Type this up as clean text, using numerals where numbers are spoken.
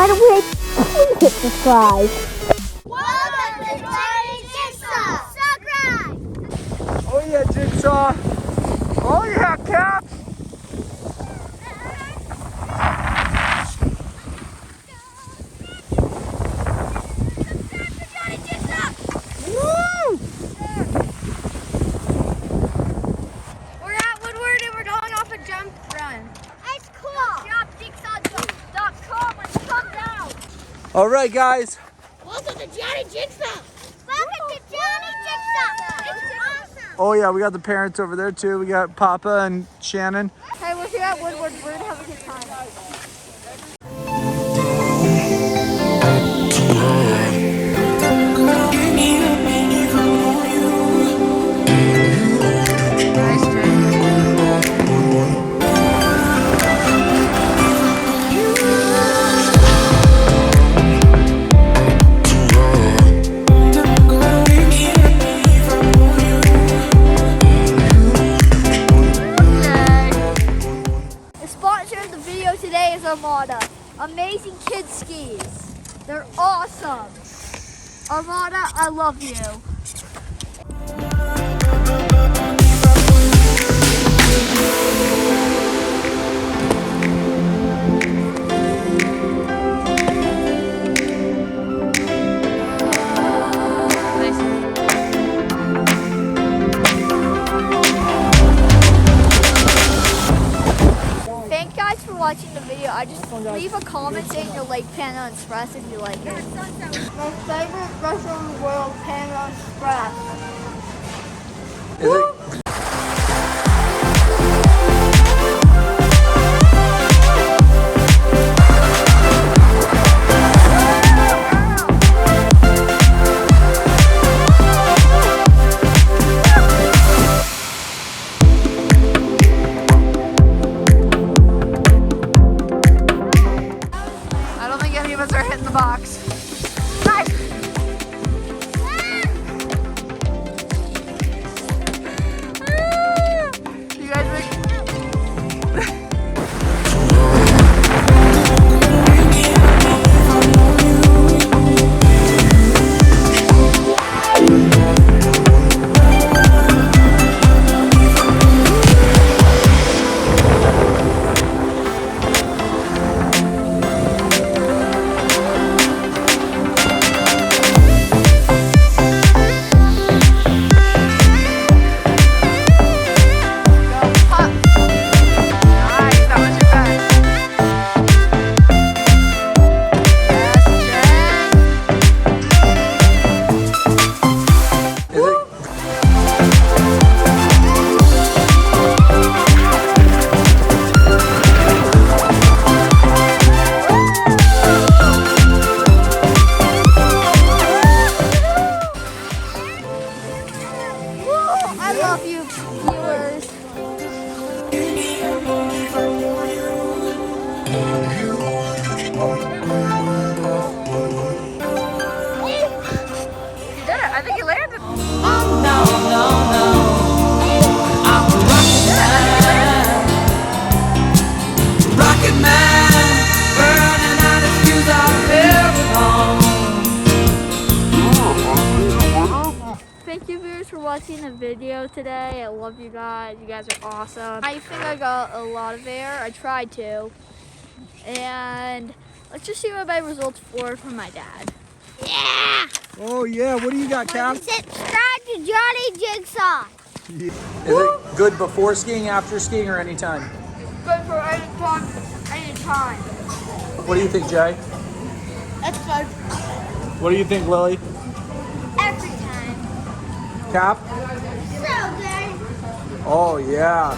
By the way, please hit subscribe. Welcome to Johnny Jigsaw! Subscribe! Oh yeah, Jigsaw. Oh yeah, Cap. Woo! We're at Woodward and we're going off a jump run. It's cool. Shop jigsaw.com and come down. All right, guys. Welcome to Johnny Jigsaw. Welcome to Johnny Jigsaw. It's awesome. Oh yeah, we got the parents over there too. We got Papa and Shannon. Hey, we're here at Woodward. We're gonna have a good time. Today is Armada. Amazing kid skis. They're awesome. Armada, I love you. Watching the video, I just leave a comment saying your Lake Panda Express if you like it. My favorite restaurant in the world, Panda Express. Is it? Are hitting the box. Nice. You guys I love you, viewers. You did it. I think you landed. Oh no, no, no. I'm a rocket man, burning out his fuse out there. Thank you, viewers, for watching the video today. I love you guys. You guys are awesome. I think I got a lot of air. I tried to. And let's just see what my results were from my dad. Yeah! Oh yeah, what do you got, Cap? Subscribe to Johnny Jigsaw. Is it good before skiing, after skiing, or anytime? Good for any time. What do you think, Jay? That's good. What do you think, Lily? Every time. Cap? So good. Oh yeah.